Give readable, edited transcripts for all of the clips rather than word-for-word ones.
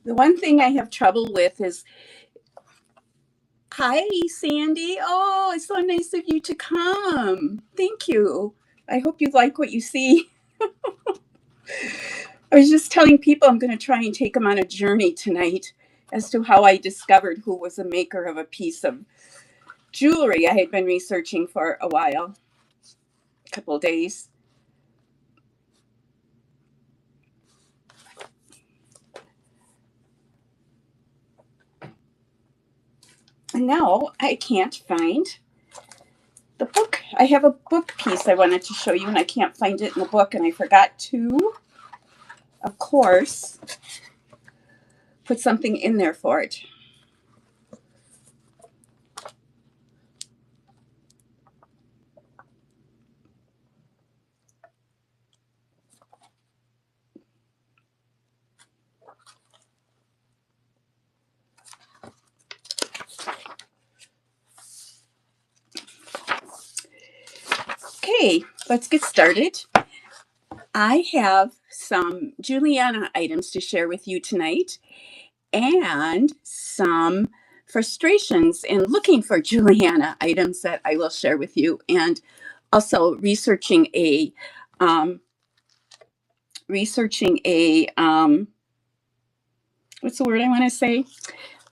The one thing I have trouble with is, hi, Sandy. Oh, it's so nice of you to come. Thank you. I hope you like what you see. I was just telling people I'm going to try and take them on a journey tonight as to how I discovered who was a maker of a piece of jewelry I had been researching for a while, a couple of days. And now I can't find the book. I have a book piece I wanted to show you, and I can't find it in the book, and I forgot to, of course, put something in there for it. Okay, let's get started. I have some Juliana items to share with you tonight and some frustrations in looking for Juliana items that I will share with you, and also researching a what's the word I want to say?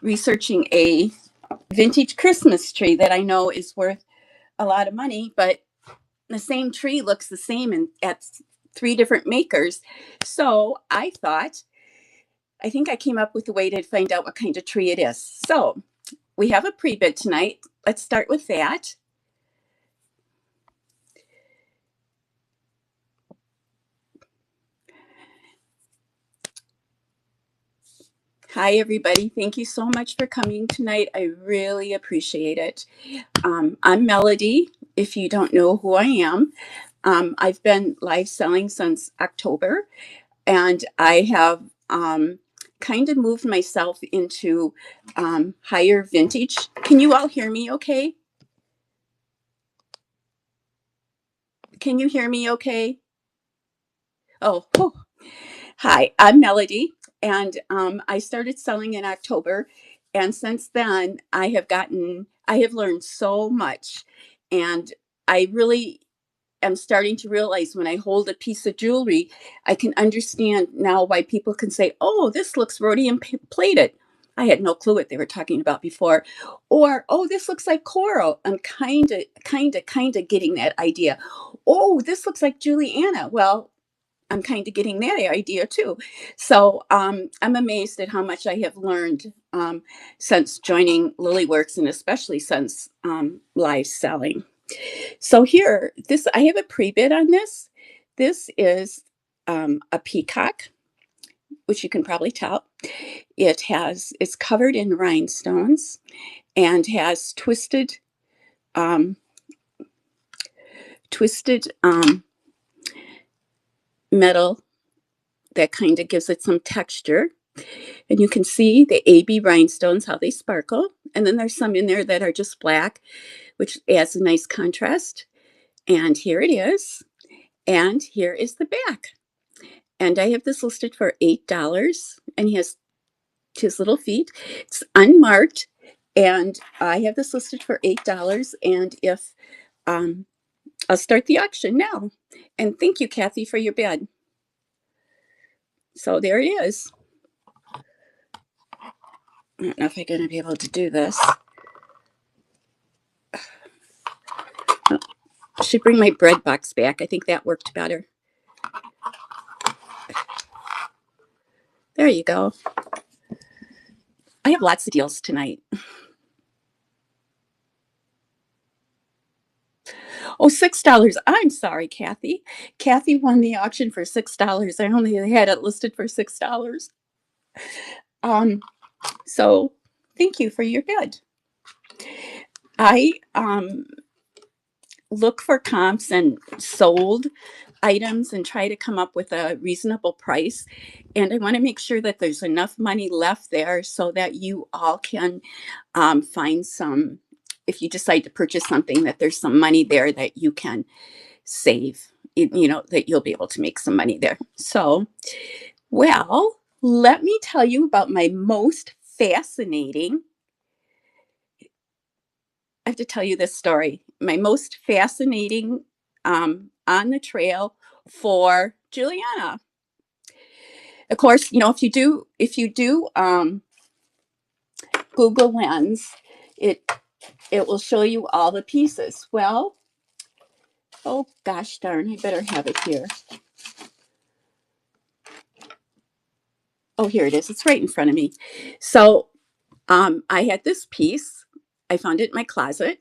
Researching a vintage Christmas tree that I know is worth a lot of money, but the same tree looks the same at three different makers. So I thought, I think I came up with a way to find out what kind of tree it is. So we have a pre-bid tonight. Let's start with that. Hi, everybody. Thank you so much for coming tonight. I really appreciate it. I'm Melody. If you don't know who I am, I've been live selling since October, and I have kind of moved myself into higher vintage. Can you all hear me okay? Can you hear me okay? Oh, whew. Hi, I'm Melody, and I started selling in October. And since then, I have learned so much. And I really am starting to realize when I hold a piece of jewelry, I can understand now why people can say, oh, this looks rhodium plated. I had no clue what they were talking about before. Or, oh, this looks like coral. I'm kind of getting that idea. Oh, this looks like Juliana. Well, I'm kind of getting that idea too. So I'm amazed at how much I have learned since joining Lilyworks, and especially since live selling. So here, this I have a pre-bid on this. This is a peacock, which you can probably tell. It's covered in rhinestones and has um, twisted metal that kind of gives it some texture. And you can see the AB rhinestones, how they sparkle. And then there's some in there that are just black, which adds a nice contrast. And here it is. And here is the back. And I have this listed for $8. And he has his little feet. It's unmarked. And I have this listed for $8. And if I'll start the auction now. And thank you, Kathy, for your bid. So there it is. I don't know if I'm going to be able to do this. I should bring my bread box back. I think that worked better. There you go. I have lots of deals tonight. Oh, $6. I'm sorry, Kathy. Kathy won the auction for $6. I only had it listed for $6. So thank you for your bid. I look for comps and sold items and try to come up with a reasonable price. And I want to make sure that there's enough money left there so that you all can find some, if you decide to purchase something, that there's some money there that you can save, that you'll be able to make some money there. So, well, Let me tell you about my most fascinating. I have to tell you this story. My most fascinating on the trail for Juliana. Of course, if you do Google Lens, it it will show you all the pieces. Well, oh gosh darn, I better have it here. Oh, here it is. It's right in front of me. So I had this piece. I found it in my closet,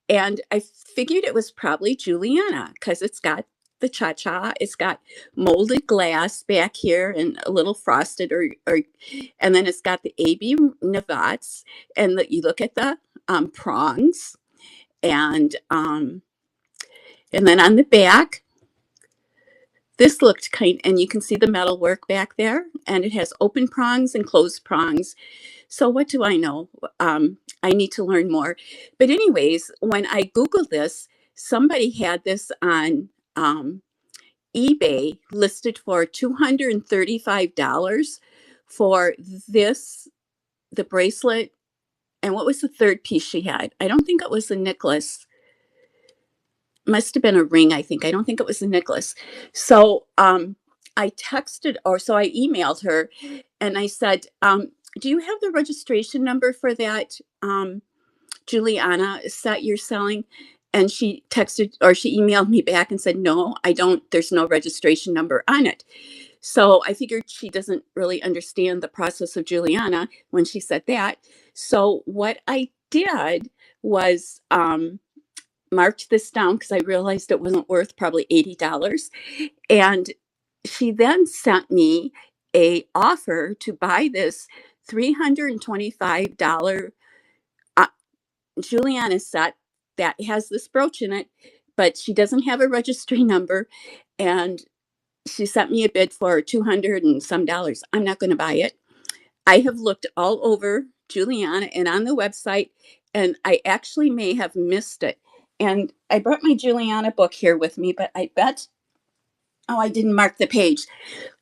and I figured it was probably Juliana because it's got the cha-cha. It's got molded glass back here and a little frosted, and then it's got the AB Navats, and you look at the prongs, and and then on the back, this looked and you can see the metal work back there, and it has open prongs and closed prongs. So what do I know? I need to learn more. But anyways, when I Googled this, somebody had this on eBay listed for $235 for this, the bracelet. And what was the third piece she had? I don't think it was a necklace. Must have been a ring, I think. I don't think it was a necklace. So I texted, or so I emailed her, and I said, do you have the registration number for that Juliana set you're selling? And she texted, or she emailed me back and said, no, I don't. There's no registration number on it. So I figured she doesn't really understand the process of Juliana when she said that. So what I did was marked this down because I realized it wasn't worth probably $80. And she then sent me a offer to buy this $325 Juliana set that has this brooch in it, but she doesn't have a registry number. And she sent me a bid for 200 and some dollars. I'm not going to buy it. I have looked all over Juliana and on the website, and I actually may have missed it. And I brought my Juliana book here with me, but I bet, oh, I didn't mark the page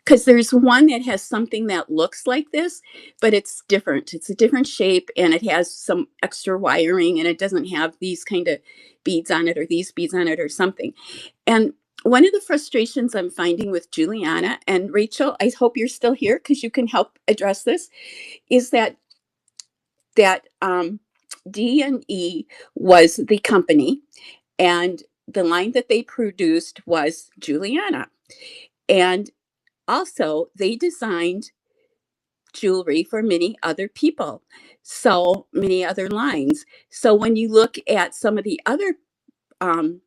because there's one that has something that looks like this, but it's different. It's a different shape, and it has some extra wiring, and it doesn't have these kind of beads on it or these beads on it or something. And one of the frustrations I'm finding with Juliana, and Rachel, I hope you're still here because you can help address this, is that D&E was the company, and the line that they produced was Juliana. And also, they designed jewelry for many other people, so many other lines. So when you look at some of the other um,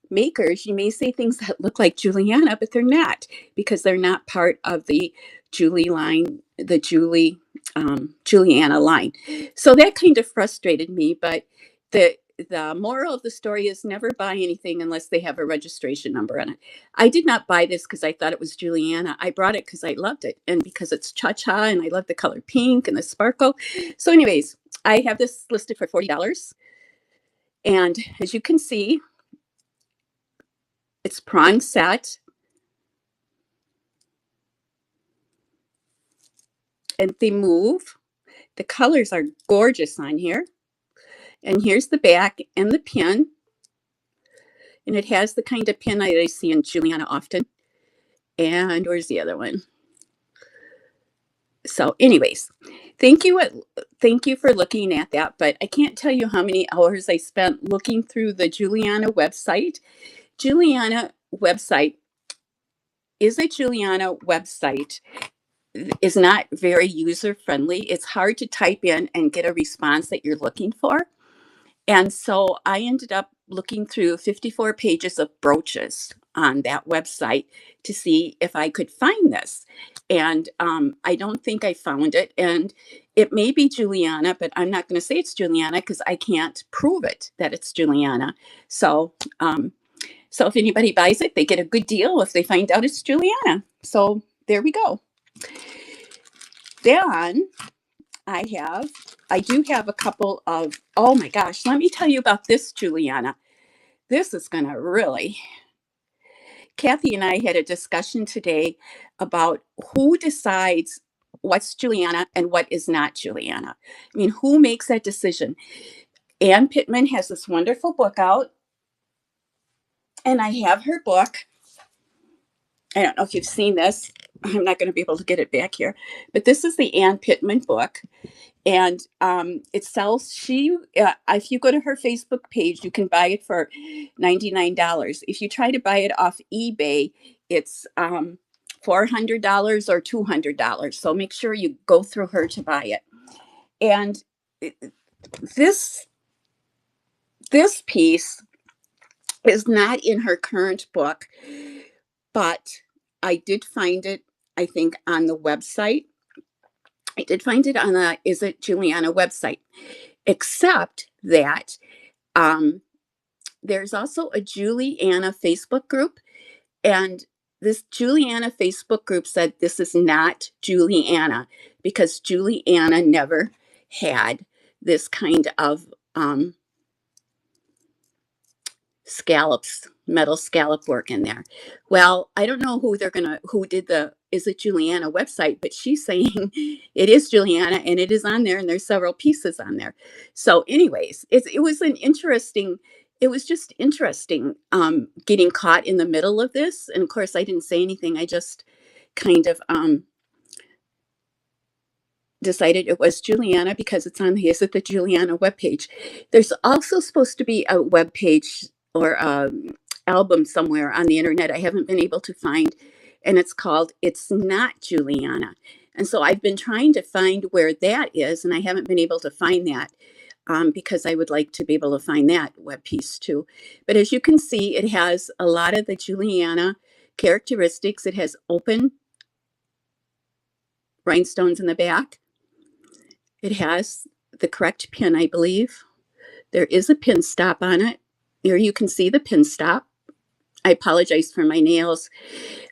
makers, you may say things that look like Juliana, but they're not because they're not part of the Julie line, the Juliana line. So that kind of frustrated me. But the moral of the story is never buy anything unless they have a registration number on it. I did not buy this because I thought it was Juliana. I brought it because I loved it and because it's cha-cha and I love the color pink and the sparkle. So anyways, I have this listed for $40. And as you can see, it's prong set, and they move. The colors are gorgeous on here. And here's the back and the pin. And it has the kind of pin I see in Juliana often. And where's the other one? So anyways, thank you thank you for looking at that. But I can't tell you how many hours I spent looking through the Juliana website. Juliana website is a Juliana website is not very user friendly. It's hard to type in and get a response that you're looking for. And so I ended up looking through 54 pages of brooches on that website to see if I could find this. And I don't think I found it. And it may be Juliana, but I'm not going to say it's Juliana because I can't prove it that it's Juliana. So if anybody buys it, they get a good deal if they find out it's Juliana. So there we go. Then I do have a couple of, oh my gosh, let me tell you about this Juliana. This is going to really Kathy and I had a discussion today about who decides what's Juliana and what is not Juliana. I mean, who makes that decision? Ann Pittman has this wonderful book out, and I have her book. I don't know if you've seen this. I'm not going to be able to get it back here, but this is the Ann Pittman book, and it sells. If you go to her Facebook page, you can buy it for $99. If you try to buy it off eBay, it's $400 or $200. So make sure you go through her to buy it. And this this piece is not in her current book, but I did find it, I think, on the website. I did find it on the Is It Juliana website, except that um, there's also a Juliana Facebook group. And this Juliana Facebook group said this is not Juliana because Juliana never had this kind of metal scallop work in there. Well, I don't know who did the Is It Juliana website, but she's saying it is Juliana and it is on there and there's several pieces on there. So anyways, it was just interesting getting caught in the middle of this. And of course I didn't say anything. I just kind of decided it was Juliana because it's on the Is It the Juliana webpage. There's also supposed to be a webpage or album somewhere on the internet I haven't been able to find, and it's called It's Not Juliana. And so I've been trying to find where that is, and I haven't been able to find that because I would like to be able to find that web piece too. But as you can see, it has a lot of the Juliana characteristics. It has open rhinestones in the back. It has the correct pin, I believe. There is a pin stop on it. Here you can see the pin stop. I apologize for my nails.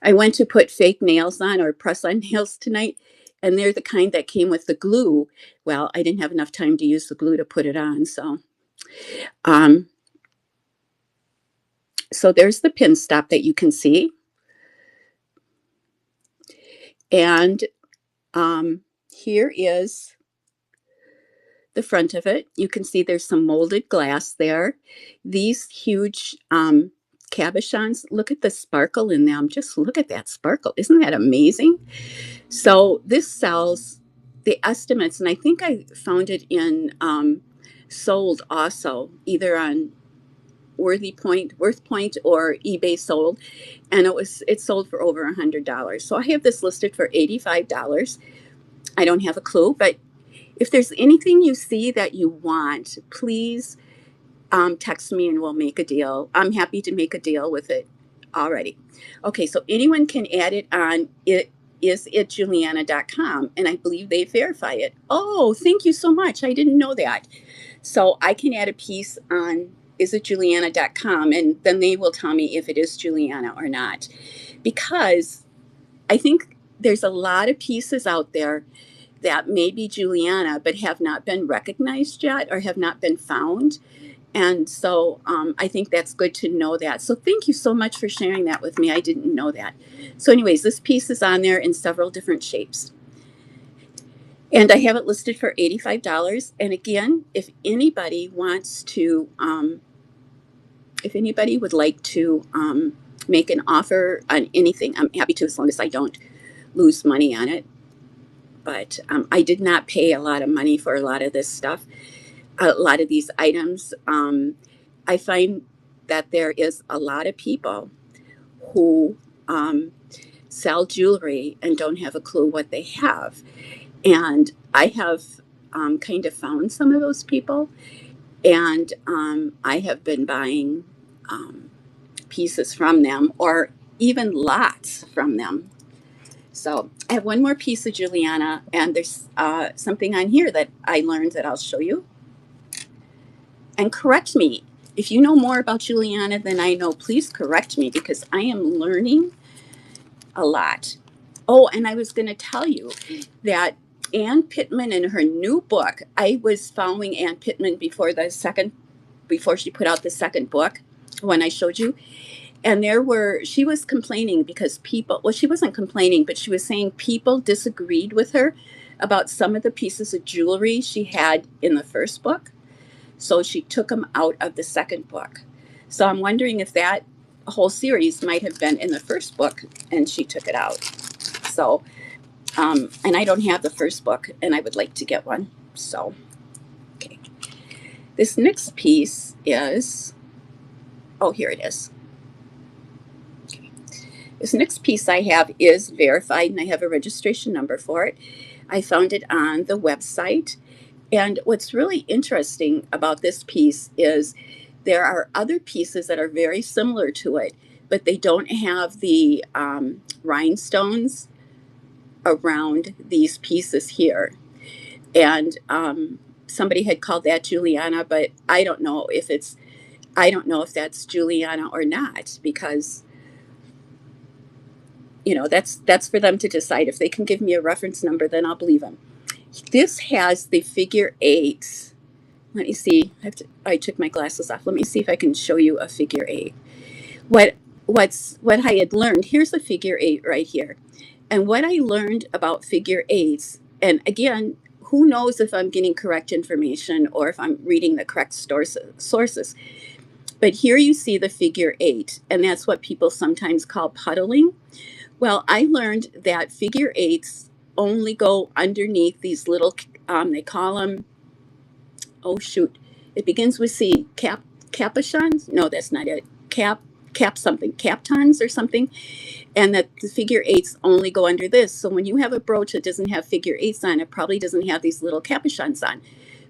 I went to put fake nails on or press on nails tonight, and they're the kind that came with the glue. Well, I didn't have enough time to use the glue to put it on, so there's the pin stop that you can see. And here is the front of it. You can see there's some molded glass there. These huge cabochons, look at the sparkle in them. Just look at that sparkle. Isn't that amazing? So this sells the estimates, and I think I found it in sold also, either on Worth Point or eBay sold, and it sold for over $100. So I have this listed for $85. I don't have a clue, but if there's anything you see that you want, please text me and we'll make a deal. I'm happy to make a deal with it already. Okay, so anyone can add it on isitjuliana.com, and I believe they verify it. Oh, thank you so much. I didn't know that. So I can add a piece on isitjuliana.com, and then they will tell me if it is Juliana or not. Because I think there's a lot of pieces out there that may be Juliana but have not been recognized yet or have not been found. And so I think that's good to know that. So thank you so much for sharing that with me. I didn't know that. So anyways, this piece is on there in several different shapes. And I have it listed for $85. And again, if anybody wants to, if anybody would like to make an offer on anything, I'm happy to, as long as I don't lose money on it. But I did not pay a lot of money for a lot of this stuff, a lot of these items. I find that there is a lot of people who sell jewelry and don't have a clue what they have. And I have kind of found some of those people, and I have been buying pieces from them or even lots from them. So I have one more piece of Juliana, and there's something on here that I learned that I'll show you. And correct me. If you know more about Juliana than I know, please correct me because I am learning a lot. Oh, and I was going to tell you that Ann Pittman in her new book, I was following Ann Pittman before she put out the second book when I showed you. And she was complaining because people, well, she wasn't complaining, but she was saying people disagreed with her about some of the pieces of jewelry she had in the first book. So she took them out of the second book. So I'm wondering if that whole series might have been in the first book and she took it out. So, and I don't have the first book and I would like to get one. So, okay. This next piece is, oh, here it is. This next piece I have is verified and I have a registration number for it. I found it on the website. And what's really interesting about this piece is there are other pieces that are very similar to it, but they don't have the rhinestones around these pieces here. And somebody had called that Juliana, but I don't know if that's Juliana or not, because that's for them to decide. If they can give me a reference number, then I'll believe them. This has the figure eights. Let me see. I took my glasses off. Let me see if I can show you a figure eight. What I had learned, here's a figure eight right here. And what I learned about figure eights, and again, who knows if I'm getting correct information or if I'm reading the correct sources. But here you see the figure eight, and that's what people sometimes call puddling. Well, I learned that figure eights only go underneath these little, they call them, oh shoot, it begins with C, capuchons? No, that's not it. Cap something, captons or something. And that the figure eights only go under this. So when you have a brooch that doesn't have figure eights on, it probably doesn't have these little capuchons on.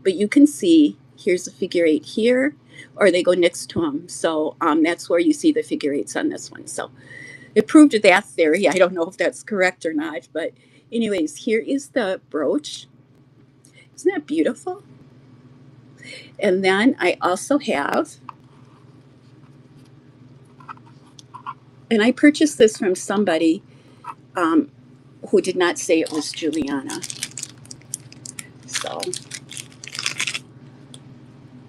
But you can see, here's a figure eight here, or they go next to them. So that's where you see the figure eights on this one. So it proved that theory. I don't know if that's correct or not, but anyways, here is the brooch. Isn't that beautiful? And then I also have, and I purchased this from somebody who did not say it was Juliana. So,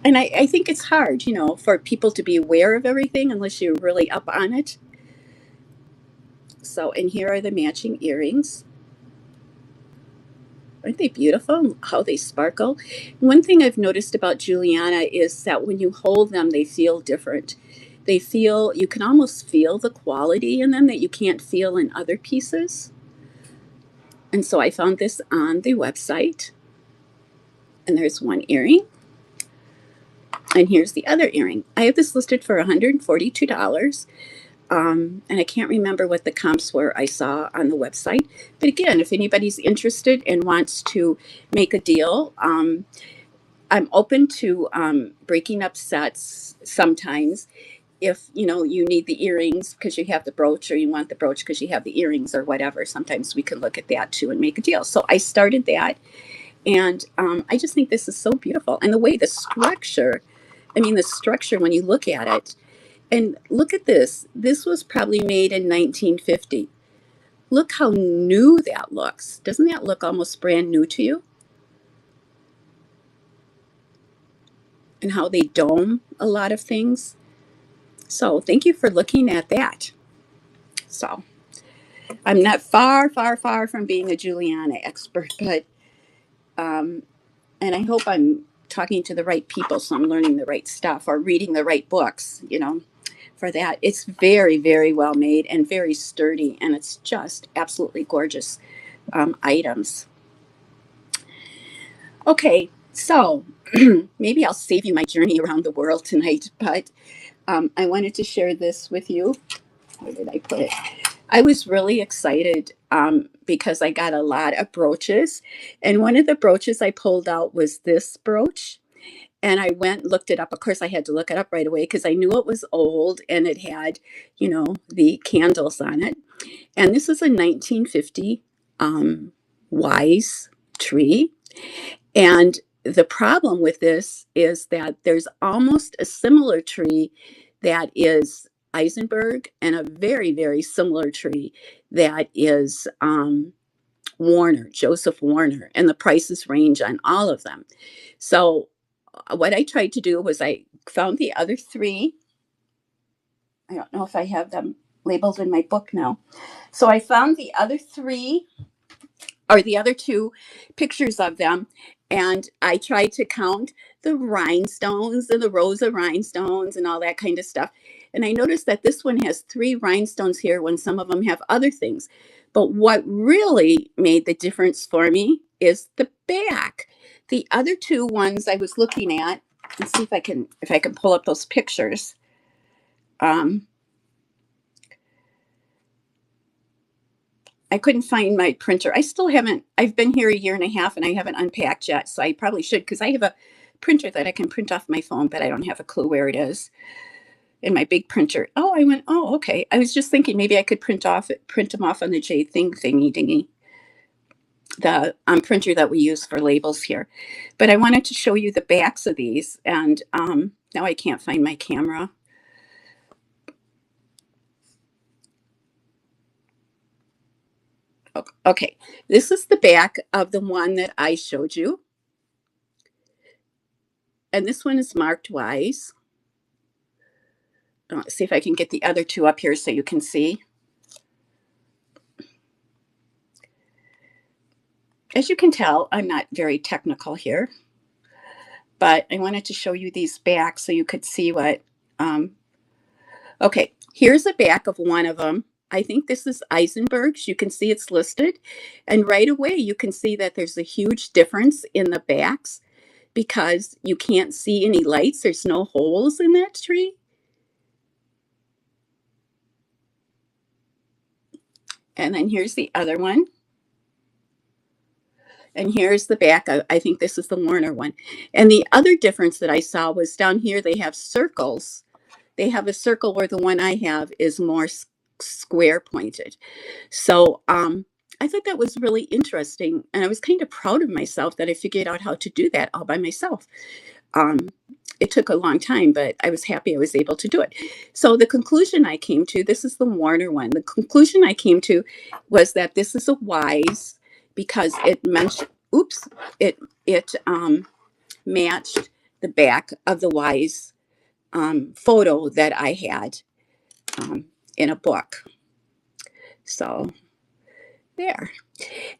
and I think it's hard, for people to be aware of everything unless you're really up on it. So, and here are the matching earrings. Aren't they beautiful? How they sparkle. One thing I've noticed about Juliana is that when you hold them, they feel different. You can almost feel the quality in them that you can't feel in other pieces. And so I found this on the website. And there's one earring. And here's the other earring. I have this listed for $142. And I can't remember what the comps were I saw on the website. But again, if anybody's interested and wants to make a deal, I'm open to breaking up sets sometimes. If you need the earrings because you have the brooch, or you want the brooch because you have the earrings, or whatever, sometimes we can look at that too and make a deal. So I started that, and I just think this is so beautiful. And the way the structure when you look at it, and look at this. This was probably made in 1950. Look how new that looks. Doesn't that look almost brand new to you? And how they dome a lot of things. So thank you for looking at that. So I'm not far, far, far from being a Juliana expert, but and I hope I'm talking to the right people, so I'm learning the right stuff or reading the right books, for that. It's very, very well made and very sturdy, and it's just absolutely gorgeous items. Okay, so maybe I'll save you my journey around the world tonight, but I wanted to share this with you. Where did I put it? I was really excited because I got a lot of brooches, and one of the brooches I pulled out was this brooch. And I went and looked it up. Of course, I had to look it up right away because I knew it was old and it had, the candles on it. And this is a 1950 wise tree. And the problem with this is that there's almost a similar tree that is Eisenberg, and a very, very similar tree that is Warner, Joseph Warner, and the prices range on all of them. So what I tried to do was I found the other three. I don't know if I have them labeled in my book now. So I found the other three, or the other two pictures of them, and I tried to count the rhinestones and the rows of rhinestones and all that kind of stuff. And I noticed that this one has three rhinestones here when some of them have other things. But what really made the difference for me is the back. The other two ones I was looking at, let's see if I can pull up those pictures. Um, I couldn't find my printer. I still haven't, I've been here a year and a half and I haven't unpacked yet. So I probably should, because I have a printer that I can print off my phone, but I don't have a clue where it is in my big printer. Oh, I went, oh, okay. I was just thinking maybe I could print them off on the J thing thingy dingy, the printer that we use for labels here. But I wanted to show you the backs of these. And now I can't find my camera. Okay, this is the back of the one that I showed you. And this one is marked Wise. Let's see if I can get the other two up here so you can see. As you can tell, I'm not very technical here, but I wanted to show you these backs so you could see what. Okay, here's a back of one of them. I think this is Eisenberg's. You can see it's listed. And right away, you can see that there's a huge difference in the backs because you can't see any lights. There's no holes in that tree. And then here's the other one. And here's the back. I think this is the Warner one. And the other difference that I saw was down here, they have circles. They have a circle where the one I have is more square pointed. So I thought that was really interesting. And I was kind of proud of myself that I figured out how to do that all by myself. Um, it took a long time, but I was happy I was able to do it. So the conclusion I came to, this is the Warner one. The conclusion I came to was that this is a Wise because it mentioned, oops, it matched the back of the Wise photo that I had in a book. So there.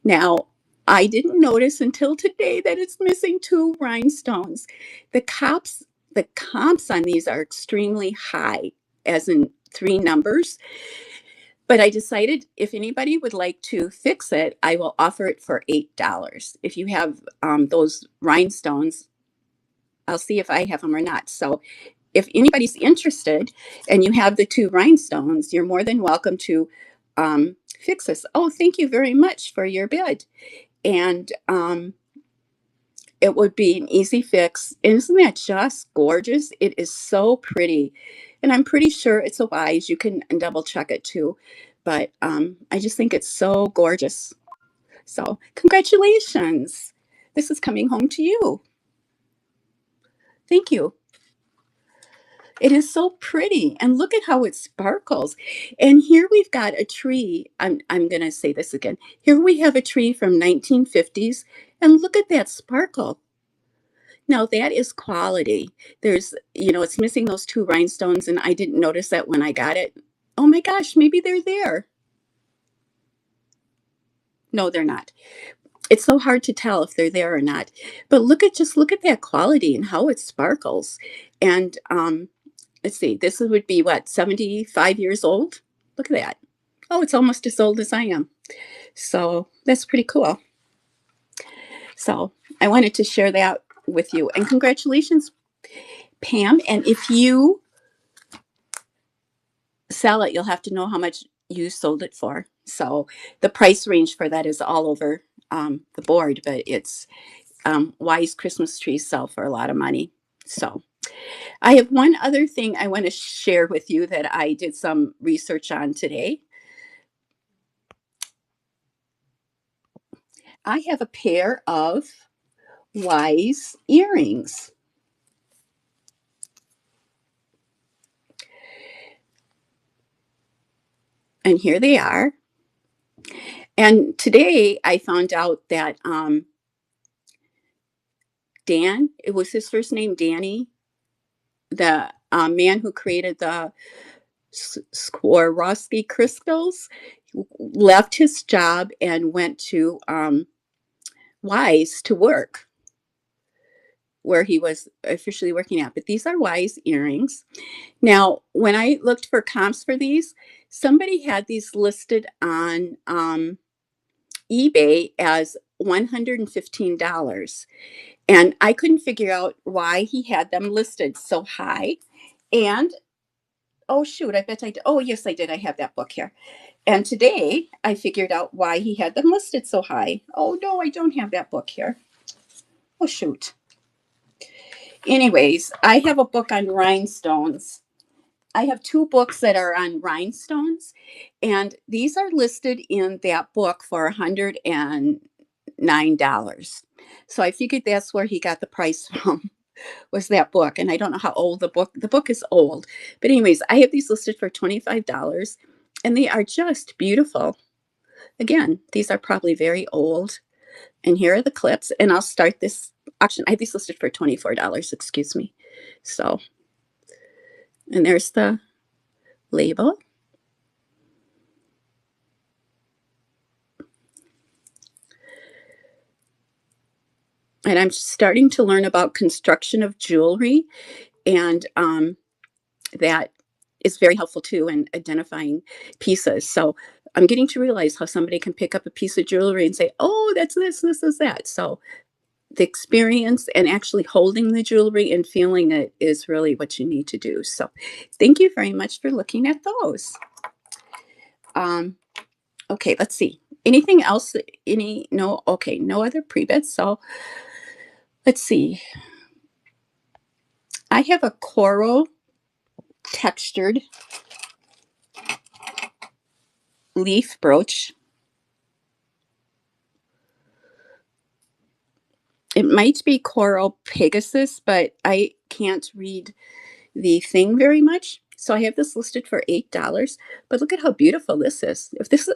Now, I didn't notice until today that it's missing two rhinestones. The comps, the comps on these are extremely high, as in three numbers. But I decided if anybody would like to fix it, I will offer it for $8. If you have those rhinestones, I'll see if I have them or not. So if anybody's interested and you have the two rhinestones, you're more than welcome to fix this. Oh, thank you very much for your bid. And it would be an easy fix. And isn't that just gorgeous? It is so pretty. And I'm pretty sure it's a Wise. You can double check it too. But I just think it's so gorgeous. So congratulations. This is coming home to you. Thank you. It is so pretty. And look at how it sparkles. And here we've got a tree. I'm going to say this again. Here we have a tree from 1950s. And look at that sparkle. Now that is quality. There's, it's missing those two rhinestones. And I didn't notice that when I got it. Oh my gosh, maybe they're there. No, they're not. It's so hard to tell if they're there or not. But look at that quality and how it sparkles. And let's see, this would be what, 75 years old? Look at that. Oh, it's almost as old as I am. So that's pretty cool. So I wanted to share that with you. And congratulations, Pam. And if you sell it, you'll have to know how much you sold it for. So the price range for that is all over the board, but it's Wise Christmas trees sell for a lot of money. So I have one other thing I want to share with you that I did some research on today. I have a pair of Wise earrings. And here they are. And today I found out that Dan, it was his first name, Danny, the man who created the Swarovski crystals, left his job and went to Wise to work where he was officially working at. But these are Wise earrings. Now, when I looked for comps for these, somebody had these listed on eBay as $115. And I couldn't figure out why he had them listed so high. And oh, shoot, I bet I did. Oh, yes, I did. I have that book here. And today I figured out why he had them listed so high. Oh, no, I don't have that book here. Oh, shoot. Anyways, I have a book on rhinestones. I have two books that are on rhinestones, and these are listed in that book for $109. So I figured that's where he got the price from, was that book. And I don't know how old the book is old. But anyways, I have these listed for $25, and they are just beautiful. Again, these are probably very old. And here are the clips, and I'll start this auction. I have these listed for $24, excuse me. So, and there's the label. And I'm starting to learn about construction of jewelry, and that is very helpful too in identifying pieces. So I'm getting to realize how somebody can pick up a piece of jewelry and say, oh, that's this is that. So the experience and actually holding the jewelry and feeling it is really what you need to do. So thank you very much for looking at those. Okay, let's see. Anything else? No, okay, no other pre-bits. So let's see. I have a coral textured leaf brooch. It might be coral Pegasus, but I can't read the thing very much. So I have this listed for $8. But look at how beautiful this is. If this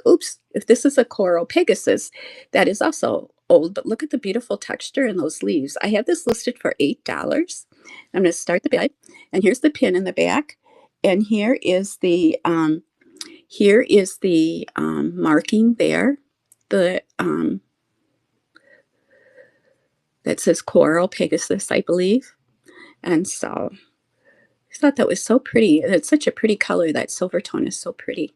is a coral Pegasus, that is also old. But look at the beautiful texture in those leaves. I have this listed for $8. I'm going to start the bid, and here's the pin in the back, and here is the marking there. The that says Coral Pegasus, I believe. And so I thought that was so pretty. It's such a pretty color. That silver tone is so pretty.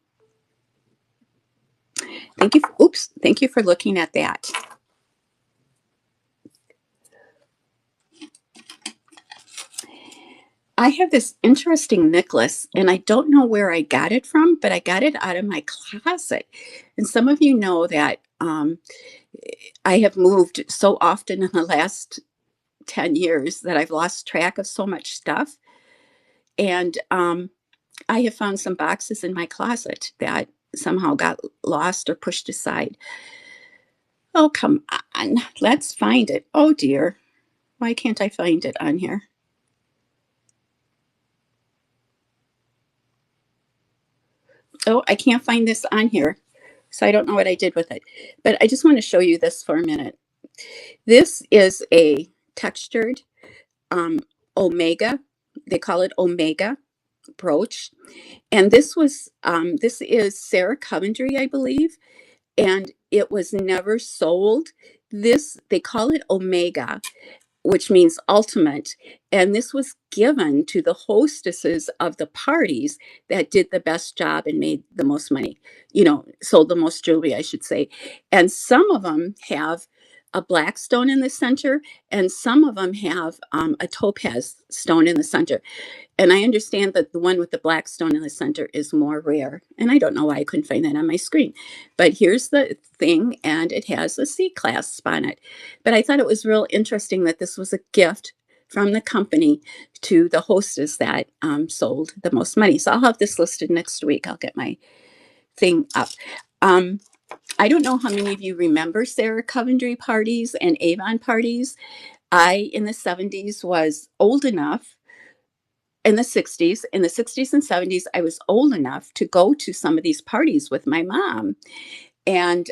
Thank you for looking at that. I have this interesting necklace, and I don't know where I got it from, but I got it out of my closet. And some of you know that I have moved so often in the last 10 years that I've lost track of so much stuff. And I have found some boxes in my closet that somehow got lost or pushed aside. Oh, come on. Let's find it. Oh, dear. Why can't I find it on here? Oh, I can't find this on here. So I don't know what I did with it. But I just want to show you this for a minute. This is a textured Omega. They call it Omega brooch. And this is Sarah Coventry, I believe. And it was never sold. They call it Omega, which means ultimate. And this was given to the hostesses of the parties that did the best job and made the most money, sold the most jewelry, I should say. And some of them have a black stone in the center, and some of them have a topaz stone in the center. And I understand that the one with the black stone in the center is more rare. And I don't know why I couldn't find that on my screen. But here's the thing, and it has a C clasp on it. But I thought it was real interesting that this was a gift from the company to the hostess that sold the most money. So I'll have this listed next week. I'll get my thing up. I don't know how many of you remember Sarah Coventry parties and Avon parties. In the 70s, was old enough. In the 60s and 70s, I was old enough to go to some of these parties with my mom. And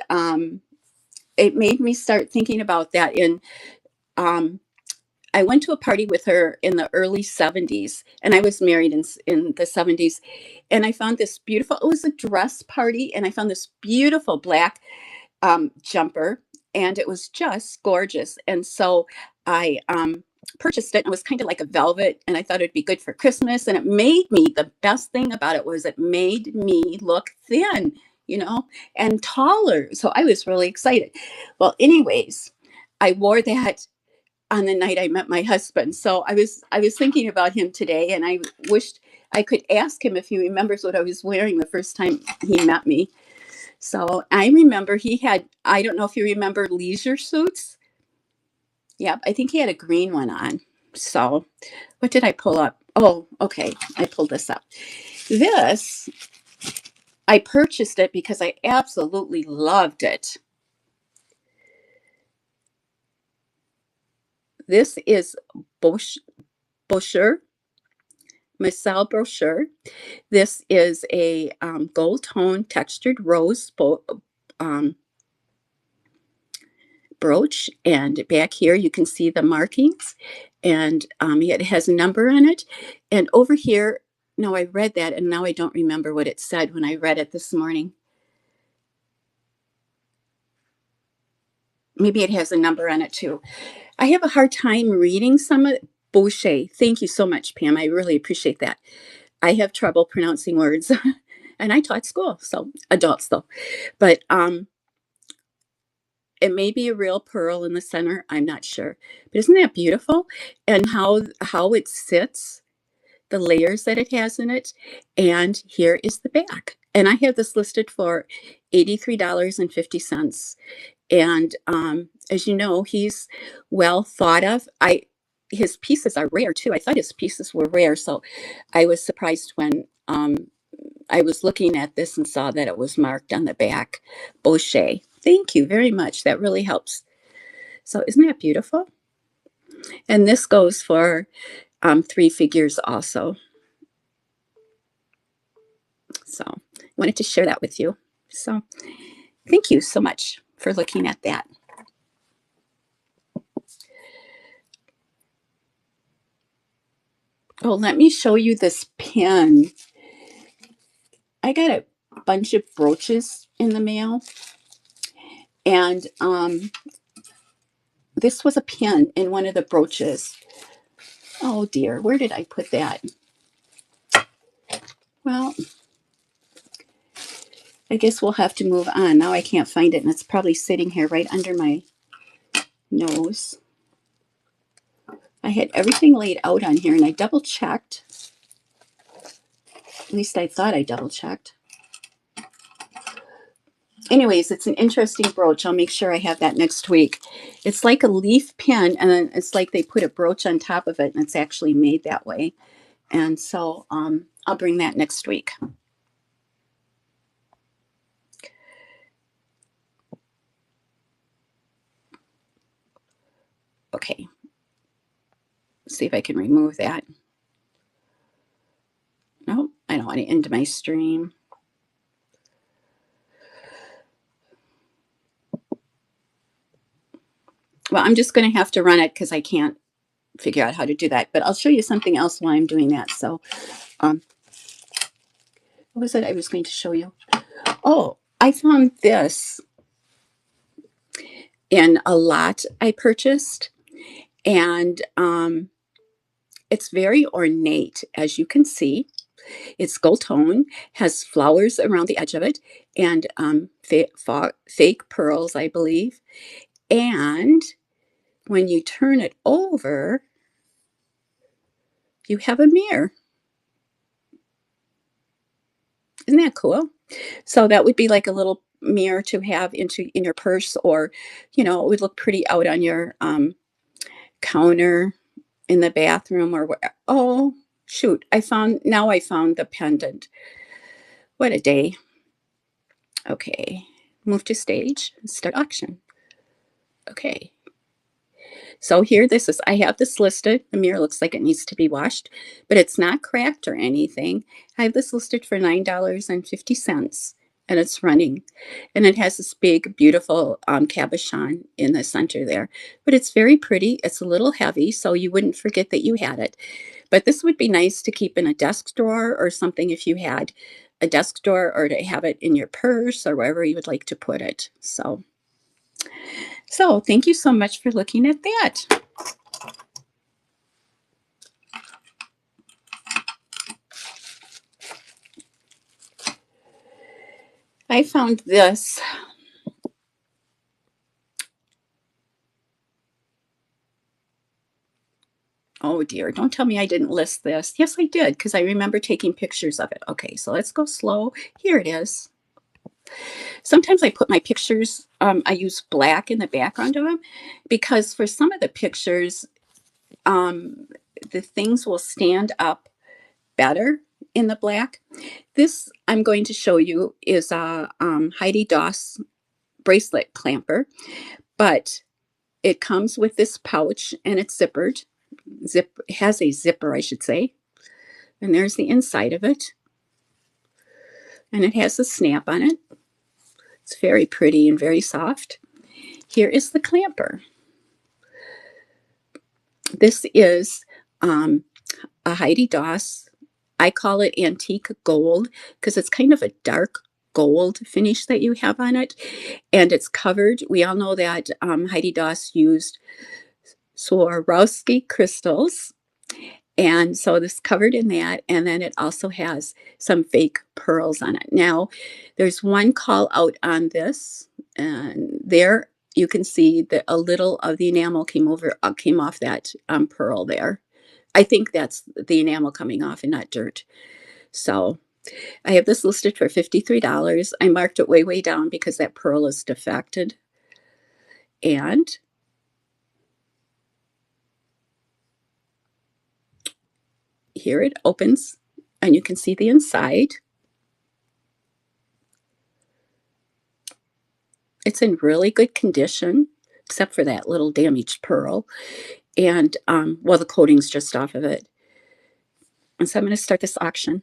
it made me start thinking about that. I went to a party with her in the early 70s, and I was married in the 70s. And I found this beautiful, it was a dress party, and I found this beautiful black jumper, and it was just gorgeous. And so I purchased it. It was kind of like a velvet, and I thought it'd be good for Christmas. And it made me, the best thing about it was it made me look thin, and taller. So I was really excited. Well, anyways, I wore that on the night I met my husband. So I was thinking about him today, and I wished I could ask him if he remembers what I was wearing the first time he met me. So I remember he had, I don't know if you remember leisure suits. Yeah, I think he had a green one on. So what did I pull up? Oh, okay. I pulled this up. This, I purchased it because I absolutely loved it. This is Brochure, Marcel Brochure. This is a gold tone textured rose um, brooch, and back here you can see the markings, and it has a number on it. And over here, no, I read that, and now I don't remember what it said when I read it this morning. Maybe it has a number on it too. I have a hard time reading some of Boucher. Thank you so much, Pam. I really appreciate that. I have trouble pronouncing words, and I taught school, so adults though. But it may be a real pearl in the center. I'm not sure, but isn't that beautiful? And how it sits, the layers that it has in it. And here is the back. And I have this listed for $83.50. And as you know, he's well thought of. His pieces are rare too. I thought his pieces were rare, so I was surprised when I was looking at this and saw that it was marked on the back, Boucher. Thank you very much. That really helps. So isn't that beautiful? And this goes for 3 figures also. So wanted to share that with you. So thank you so much for looking at that. Oh, let me show you this pin. I got a bunch of brooches in the mail, and this was a pin in one of the brooches. Oh dear, where did I put that? Well, I guess we'll have to move on. Now I can't find it, and it's probably sitting here right under my nose. I had everything laid out on here, and I double checked. At least I thought I double checked. Anyways, it's an interesting brooch. I'll make sure I have that next week. It's like a leaf pin, and then it's like they put a brooch on top of it, and it's actually made that way. And so I'll bring that next week. Okay. See if I can remove that. No, I don't want it into my stream. Well, I'm just going to have to run it because I can't figure out how to do that. But I'll show you something else while I'm doing that. So what was it I was going to show you? Oh, I found this in a lot I purchased. And it's very ornate, as you can see. It's gold tone, has flowers around the edge of it, and fake pearls, I believe. And when you turn it over, you have a mirror. Isn't that cool? So that would be like a little mirror to have in your purse, or it would look pretty out on your counter in the bathroom or where. Oh shoot, I found the pendant. What a day. Okay, move to stage and start auction. Okay, so here, I have this listed. The mirror looks like it needs to be washed, but it's not cracked or anything. I have this listed for $9.50. and it's running. And it has this big, beautiful cabochon in the center there. But it's very pretty. It's a little heavy, so you wouldn't forget that you had it. But this would be nice to keep in a desk drawer or something if you had a desk drawer, or to have it in your purse or wherever you would like to put it. So thank you so much for looking at that. I found this. Oh dear, don't tell me I didn't list this. Yes, I did, because I remember taking pictures of it. Okay, so let's go slow. Here it is. Sometimes I put my pictures, I use black in the background of them, because for some of the pictures, um, the things will stand up better in the black. This I'm going to show you is a Heidi Doss bracelet clamper, but it comes with this pouch and it's zippered. Has a zipper, I should say. And there's the inside of it. And it has a snap on it. It's very pretty and very soft. Here is the clamper. This is a Heidi Doss. I call it antique gold because it's kind of a dark gold finish that you have on it. And it's covered. We all know that Heidi Doss used Swarovski crystals. And so this covered in that, and then it also has some fake pearls on it. Now, there's one call out on this, and there you can see that a little of the enamel came off that pearl there. I think that's the enamel coming off and not dirt. So I have this listed for $53. I marked it way, way down because that pearl is defected. And here it opens, and you can see the inside. It's in really good condition, except for that little damaged pearl. And, well, the coating's just off of it. And so I'm going to start this auction.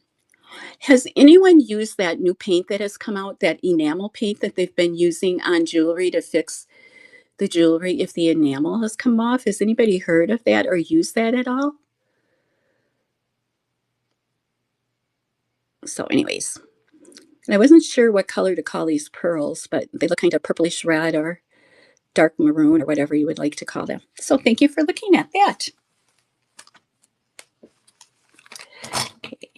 Has anyone used that new paint that has come out, that enamel paint that they've been using on jewelry to fix the jewelry if the enamel has come off? Has anybody heard of that or used that at all? So anyways, and I wasn't sure what color to call these pearls, but they look kind of purplish red or dark maroon or whatever you would like to call them. So thank you for looking at that. Okay.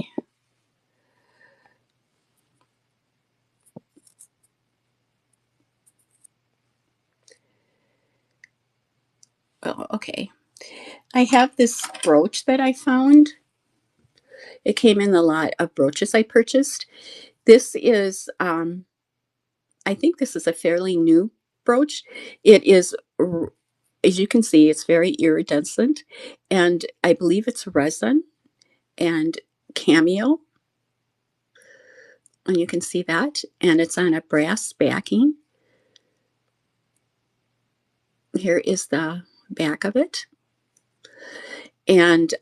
Oh, okay. I have this brooch that I found. It came in the lot of brooches I purchased. This is, I think this is a fairly new brooch. It is, as you can see, it's very iridescent, and I believe it's resin and cameo, and you can see that, and it's on a brass backing. Here is the back of it, and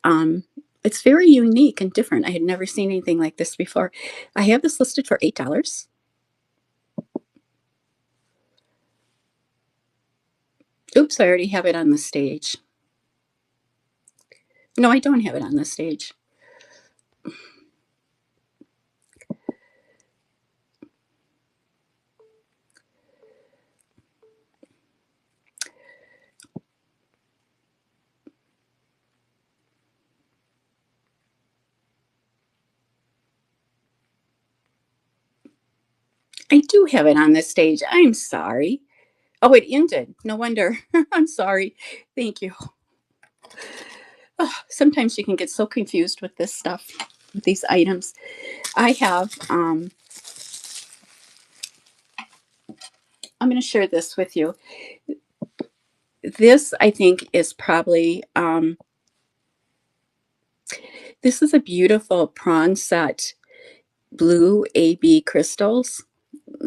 it's very unique and different. I had never seen anything like this before. I have this listed for $8. Oops, I already have it on the stage. No, I don't have it on the stage. I do have it on the stage. I'm sorry. Oh, it ended. No wonder. I'm sorry. Thank you. Oh, sometimes you can get so confused with this stuff, with these items. I have, I'm going to share this with you. This, I think, is probably, this is a beautiful prawn set blue AB crystals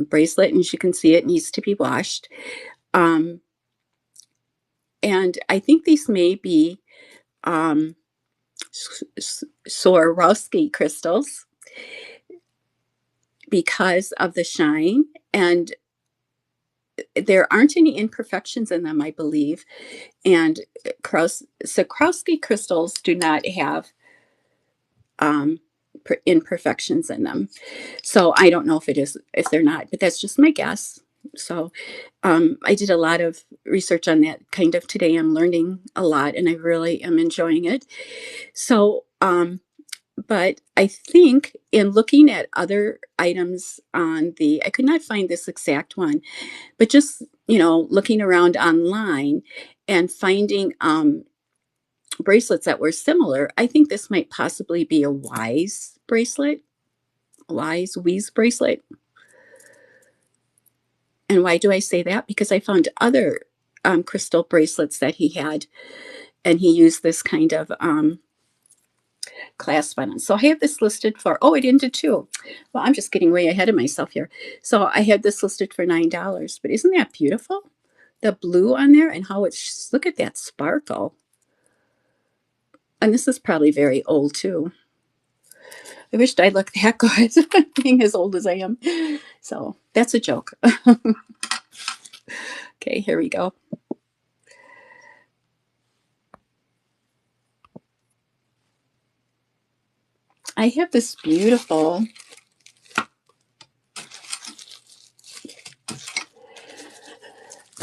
bracelet. And as you can see, it needs to be washed. Um, and I think these may be um, Swarovski crystals. because of the shine, and there aren't any imperfections in them, I believe. And Swarovski crystals do not have um, imperfections in them. So I don't know if they're not, but that's just my guess. So I did a lot of research on that kind of today. I'm learning a lot and I really am enjoying it. So, but I think in looking at other items I could not find this exact one, but just, looking around online and finding bracelets that were similar, I think this might possibly be a wise bracelet, wise bracelet. And why do I say that? Because I found other crystal bracelets that he had, and he used this kind of clasp on it. So I have this listed for, oh, it ended too. Well, I'm just getting way ahead of myself here. So I had this listed for $9, but isn't that beautiful? The blue on there and how it's, look at that sparkle. And this is probably very old too. I wished I looked that good, being as old as I am. So that's a joke. Okay, here we go. I have this beautiful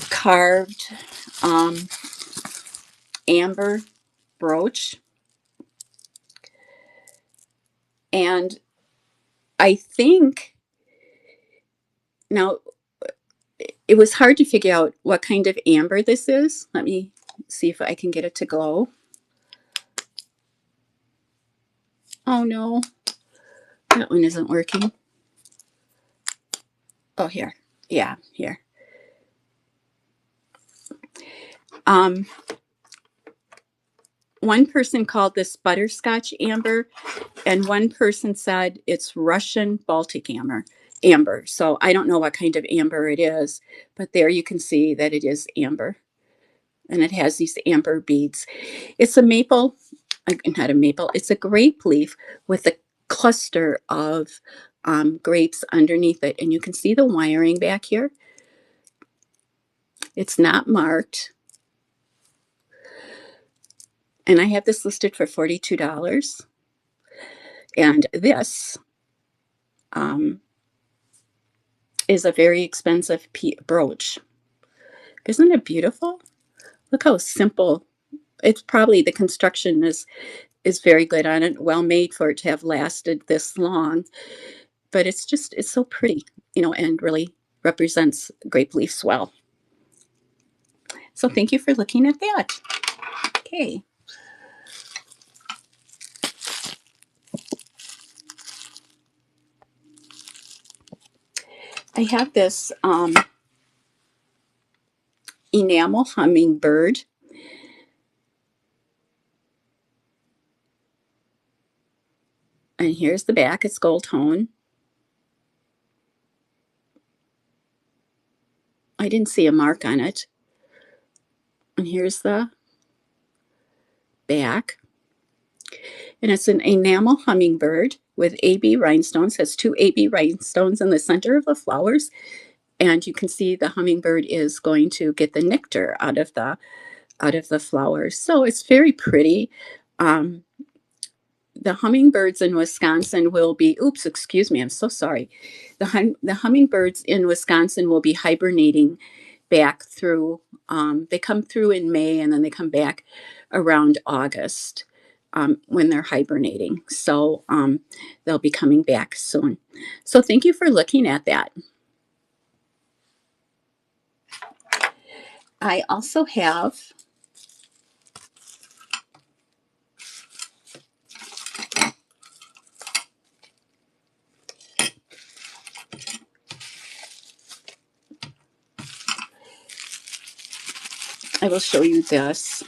carved amber brooch. And I think now it was hard to figure out what kind of amber this is. Let me see if I can get it to glow. Oh no, that one isn't working. Oh, here. Yeah, here. Um, One person called this butterscotch amber, and one person said it's Russian Baltic amber. Amber. So I don't know what kind of amber it is, but there you can see that it is amber, and it has these amber beads. It's a maple, not a maple. It's a grape leaf with a cluster of grapes underneath it, and you can see the wiring back here. It's not marked. And I have this listed for $42. And this is a very expensive brooch. Isn't it beautiful? Look how simple. It's probably the construction is very good on it, well made for it to have lasted this long. But it's so pretty, and really represents grape leaves well. So thank you for looking at that. Okay. I have this enamel hummingbird. And here's the back. It's gold tone. I didn't see a mark on it. And here's the back. And it's an enamel hummingbird with AB rhinestones. It has two AB rhinestones in the center of the flowers. And you can see the hummingbird is going to get the nectar out of the flowers. So it's very pretty. The hummingbirds in Wisconsin will be, oops, excuse me, I'm so sorry. The hummingbirds in Wisconsin will be hibernating back through, they come through in May and then they come back around August when they're hibernating. So they'll be coming back soon. So thank you for looking at that. I also have I will show you this.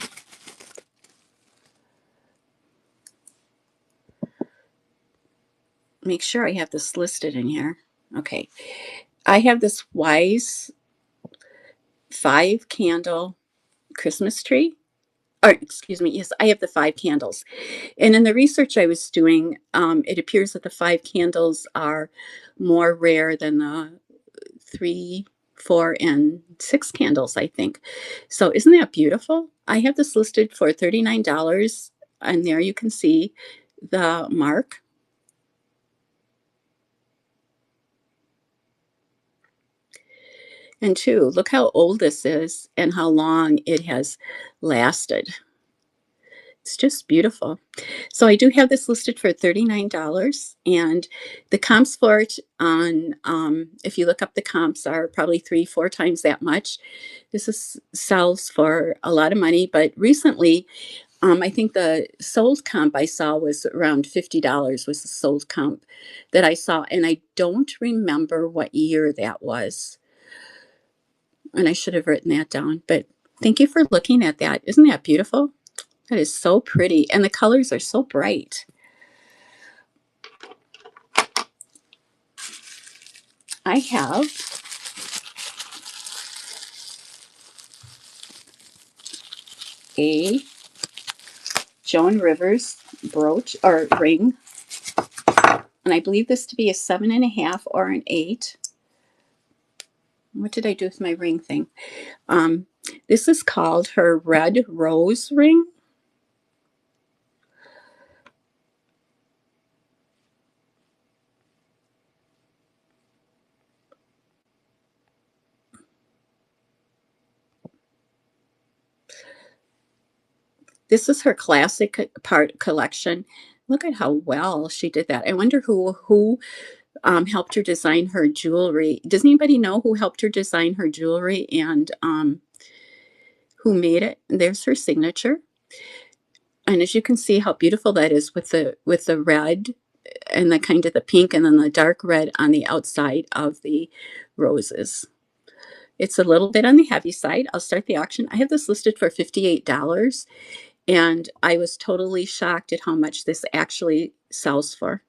Make sure I have this listed in here. Okay. I have this Wise 5 candle Christmas tree. or excuse me, yes, I have the 5 candles. And in the research I was doing, it appears that the 5 candles are more rare than the 3, 4, and 6 candles, I think. So isn't that beautiful? I have this listed for $39, and there you can see the mark. And two, look how old this is and how long it has lasted. It's just beautiful. So I do have this listed for $39, and the comps for it on, if you look up the comps, are probably 3, 4 times that much. This is sells for a lot of money, but recently, I think the sold comp I saw was around $50 was the sold comp that I saw, and I don't remember what year that was. And I should have written that down, but thank you for looking at that. Isn't that beautiful? That is so pretty, and the colors are so bright. I have a Joan Rivers brooch or ring, and I believe this to be a 7.5 or an 8. What did I do with my ring thing? Um, this is called her red rose ring. This is her classic part collection. Look at how well she did that. I wonder who helped her design her jewelry. Does anybody know who helped her design her jewelry and who made it? There's her signature. And as you can see how beautiful that is with the red and the kind of the pink and then the dark red on the outside of the roses. It's a little bit on the heavy side. I'll start the auction. I have this listed for $58, and I was totally shocked at how much this actually sells for.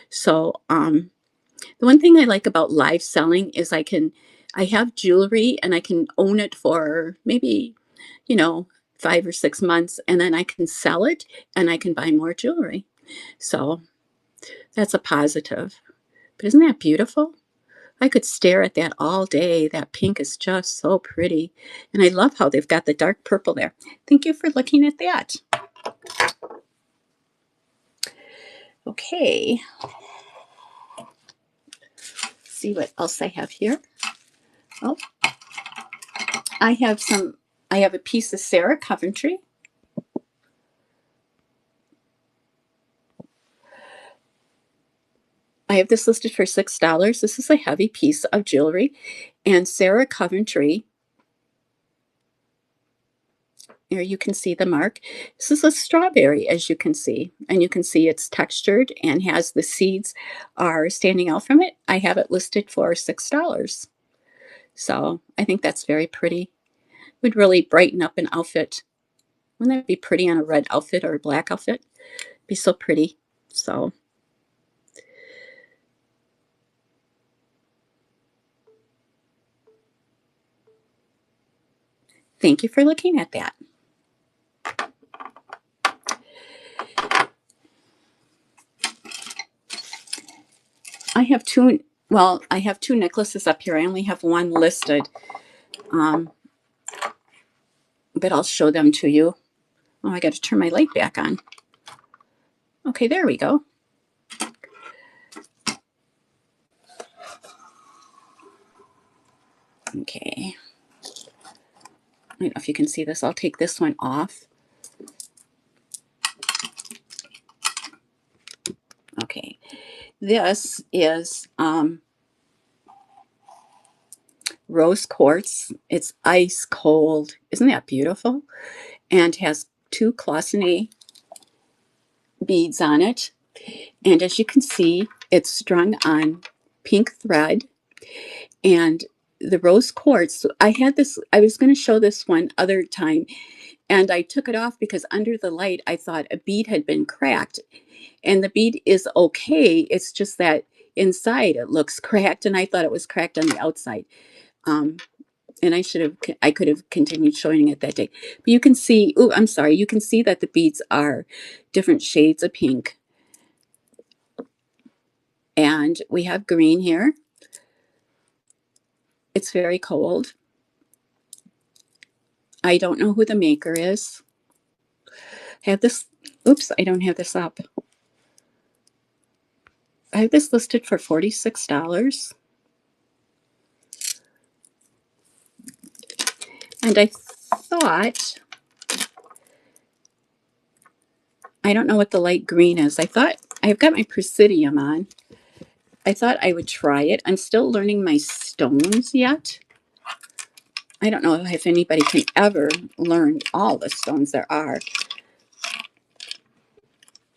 So, the one thing I like about live selling is I have jewelry and I can own it for maybe, you know, 5 or 6 months, and then I can sell it and I can buy more jewelry. So that's a positive. But isn't that beautiful? I could stare at that all day. That pink is just so pretty. And I love how they've got the dark purple there. Thank you for looking at that. Okay. See what else I have here. Oh, I have I have a piece of Sarah Coventry. I have this listed for $6. This is a heavy piece of jewelry. And Sarah Coventry, here you can see the mark. This is a strawberry, as you can see. And you can see it's textured and has the seeds are standing out from it. I have it listed for $6. So I think that's very pretty. Would really brighten up an outfit. Wouldn't that be pretty on a red outfit or a black outfit? Be so pretty. So thank you for looking at that. I have two, well, I have 2 necklaces up here. I only have one listed, um, but I'll show them to you. Oh, I got to turn my light back on. Okay, there we go. Okay. I don't know if you can see this. I'll take this one off. Okay. This is rose quartz. It's ice cold. Isn't that beautiful? And has 2 Cloisonne beads on it. And as you can see, it's strung on pink thread. And the rose quartz, I had this, I was going to show this one other time, and I took it off because under the light, I thought a bead had been cracked. And the bead is okay. It's just that inside it looks cracked, and I thought it was cracked on the outside. Um, And I could have continued showing it that day. But you can see, oh, I'm sorry, you can see that the beads are different shades of pink. And we have green here. It's very cold. I don't know who the maker is. I have this, oops, I don't have this up. I have this listed for $46. And I thought, I don't know what the light green is. I thought, I've got my Presidium on. I thought I would try it. I'm still learning my stones yet. I don't know if anybody can ever learn all the stones there are.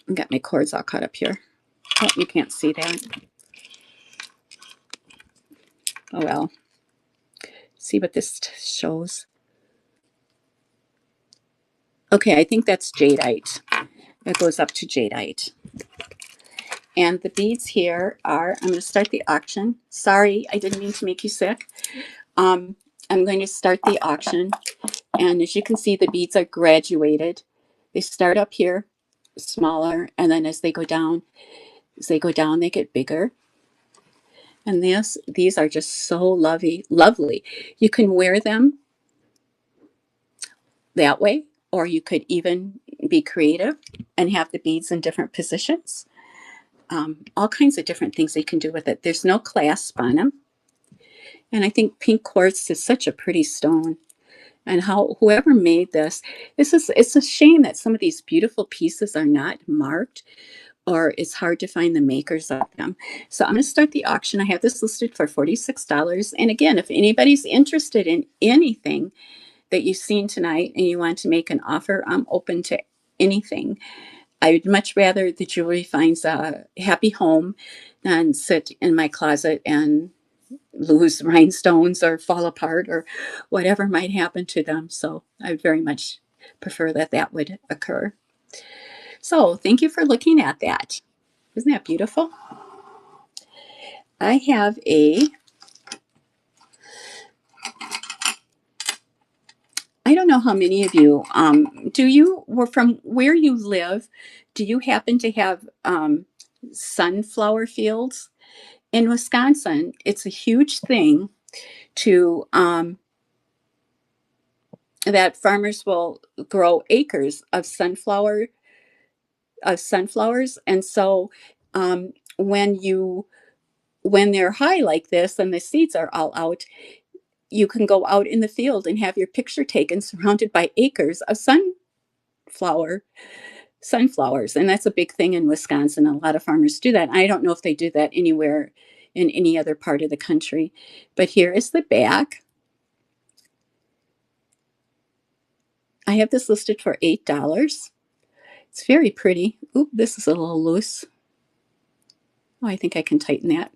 I've got my cords all cut up here. Oh, you can't see that. Oh well. See what this shows. Okay, I think that's jadeite. It goes up to jadeite. And the beads here are, I'm going to start the auction. Sorry, I didn't mean to make you sick. I'm going to start the auction. And as you can see, the beads are graduated. They start up here smaller, and then as they go down, they get bigger. And these are just so lovely. You can wear them that way, or you could even be creative and have the beads in different positions. All kinds of different things you can do with it. There's no clasp on them. And I think pink quartz is such a pretty stone. And how whoever made this, it's a shame that some of these beautiful pieces are not marked, or it's hard to find the makers of them. So I'm going to start the auction. I have this listed for $46. And again, if anybody's interested in anything that you've seen tonight and you want to make an offer, I'm open to anything. I would much rather the jewelry finds a happy home than sit in my closet and lose rhinestones or fall apart or whatever might happen to them. So I would very much prefer that that would occur. So thank you for looking at that. Isn't that beautiful? I have I don't know how many of you, from where you live, do you happen to have sunflower fields? In Wisconsin, it's a huge thing to, that farmers will grow acres of sunflowers. And so um, when when they're high like this and the seeds are all out, you can go out in the field and have your picture taken surrounded by acres of sunflowers. And that's a big thing in Wisconsin. A lot of farmers do that. I don't know if they do that anywhere in any other part of the country. But here is the back. I have this listed for $8. It's very pretty. Oop, this is a little loose. Oh, I think I can tighten that.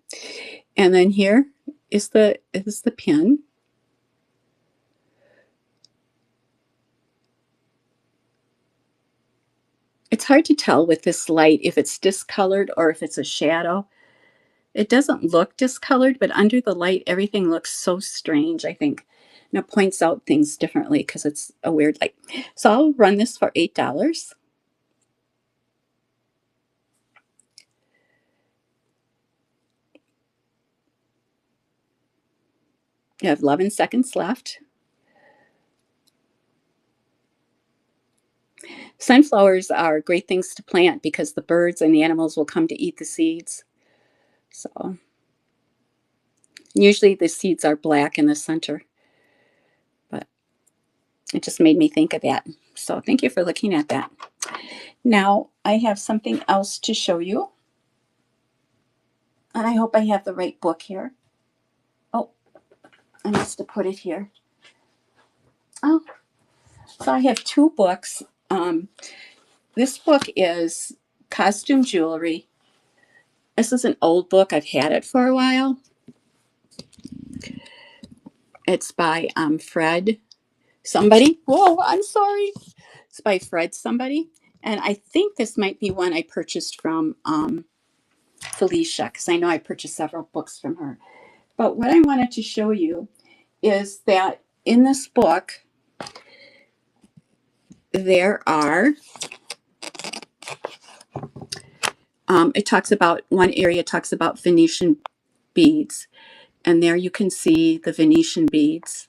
And then here is the pin. It's hard to tell with this light if it's discolored or if it's a shadow. It doesn't look discolored, but under the light, everything looks so strange, I think. And it points out things differently because it's a weird light. So I'll run this for $8. You have 11 seconds left. Sunflowers are great things to plant because the birds and the animals will come to eat the seeds. So usually the seeds are black in the center, but it just made me think of that. So thank you for looking at that. Now I have something else to show you. And I hope I have the right book here. Oh, I must have put it here. Oh, so I have two books. This book is Costume Jewelry. This is an old book. I've had it for a while. It's by Fred somebody. Whoa, I'm sorry. It's by Fred somebody. And I think this might be one I purchased from Felicia, because I know I purchased several books from her. But what I wanted to show you is that in this book, there are, it talks about, one area talks about Venetian beads. And there you can see the Venetian beads,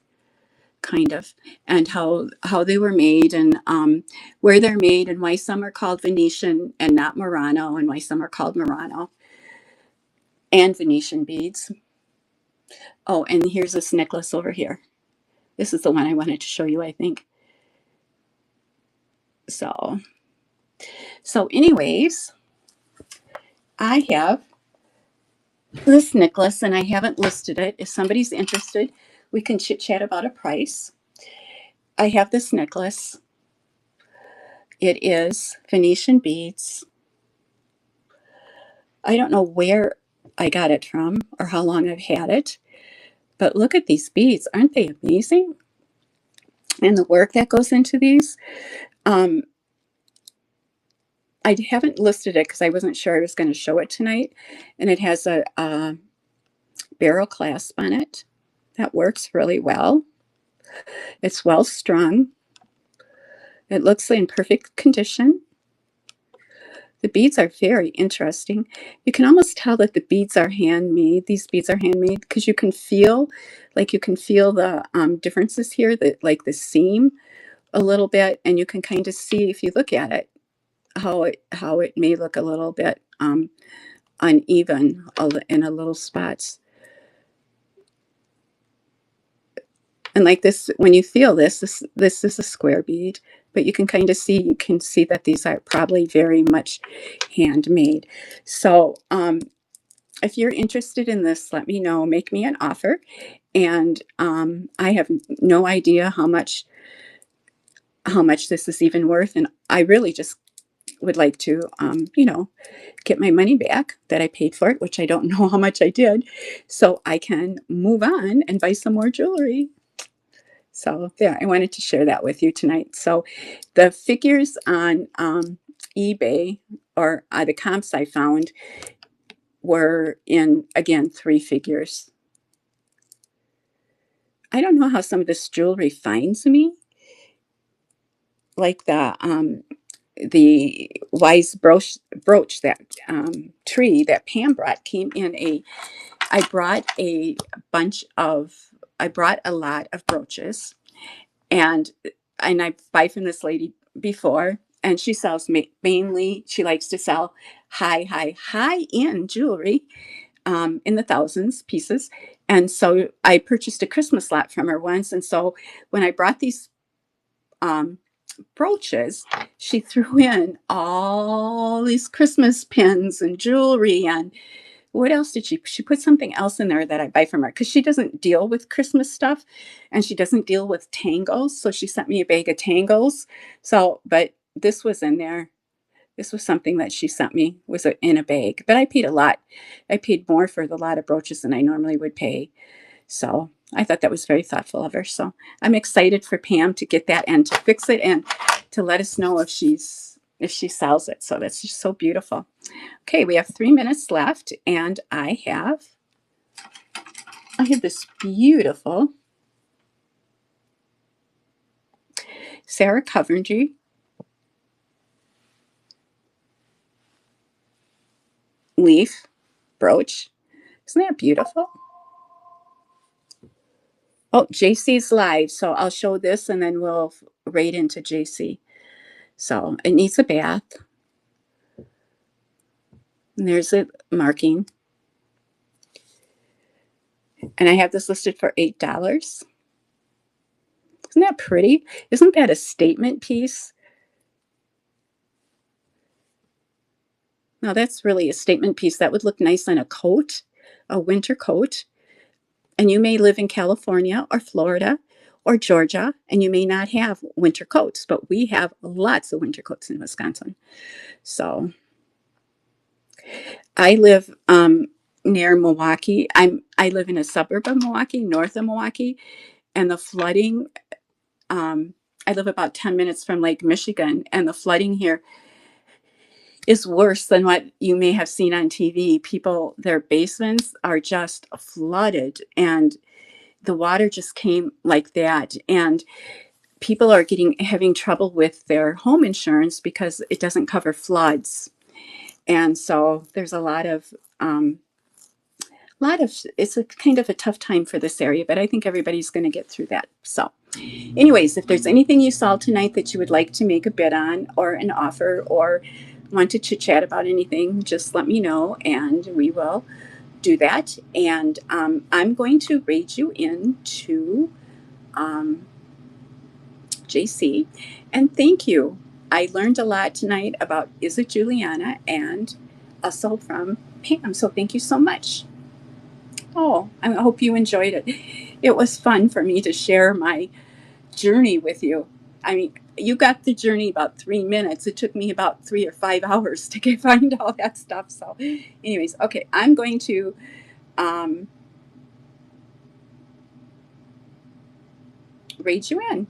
kind of, and how they were made, and where they're made, and why some are called Venetian and not Murano, and why some are called Murano and Venetian beads. Oh, and here's this necklace over here. This is the one I wanted to show you, I think. So anyways, I have this necklace and I haven't listed it. If somebody's interested, we can chit chat about a price. I have this necklace. It is Venetian beads. I don't know where I got it from or how long I've had it, but look at these beads. Aren't they amazing? And the work that goes into these. Um, I haven't listed it because I wasn't sure I was going to show it tonight. And it has a barrel clasp on it that works really well. It's well strung. It looks in perfect condition. The beads are very interesting. You can almost tell that the beads are handmade. These beads are handmade because you can feel the differences here, that like the seam a little bit, and you can kind of see if you look at it how it may look a little bit uneven in a little spots. And like this, when you feel this is a square bead, but you can kind of see, that these are probably very much handmade. So if you're interested in this, let me know, make me an offer. And I have no idea how much this is even worth. And I really just would like to, get my money back that I paid for it, which I don't know how much I did, so I can move on and buy some more jewelry. So there, I wanted to share that with you tonight. So the figures on eBay, or the comps I found, were in, again, 3 figures. I don't know how some of this jewelry finds me, like the wise brooch that tree that Pam brought came in a. I brought a I brought a lot of brooches, and I buy from this lady before, and she sells mainly. She likes to sell high end jewelry, in the thousands pieces. And so I purchased a Christmas lot from her once, and so when I brought these um, brooches, she threw in all these Christmas pins and jewelry. And what else did she put something else in there that I buy from her, because she doesn't deal with Christmas stuff and she doesn't deal with tangles. So she sent me a bag of tangles. So, but this was in there. This was something that she sent me, was in a bag. But I paid a lot. I paid more for the lot of brooches than I normally would pay. So I thought that was very thoughtful of her. So I'm excited for Pam to get that and to fix it and to let us know if she sells it. So that's just so beautiful. Okay, we have 3 minutes left, and I have this beautiful Sarah Coventry leaf brooch. Isn't that beautiful? Oh, JC's live, so I'll show this and then we'll right into JC. So it needs a bath. And there's a marking. And I have this listed for $8. Isn't that pretty? Isn't that a statement piece? Now that's really a statement piece. That would look nice on a coat, a winter coat. And you may live in California or Florida or Georgia, and you may not have winter coats, but we have lots of winter coats in Wisconsin. So I live near Milwaukee. I live in a suburb of Milwaukee, north of Milwaukee, and the flooding. I live about 10 minutes from Lake Michigan, and the flooding here is worse than what you may have seen on TV. People, their basements are just flooded, and the water just came like that. And people are having trouble with their home insurance because it doesn't cover floods. And so there's a lot of it's a kind of a tough time for this area, but I think everybody's going to get through that. So anyways, if there's anything you saw tonight that you would like to make a bid on or an offer or want to chit chat about anything, just let me know and we will do that. And I'm going to raid you into um, JC, and thank you. I learned a lot tonight about Is It Juliana and also from Pam. So thank you so much. Oh, I hope you enjoyed it. It was fun for me to share my journey with you. I mean, you got the journey about 3 minutes. It took me about 3 or 5 hours to find all that stuff. So, anyways, okay, I'm going to um, raid you in.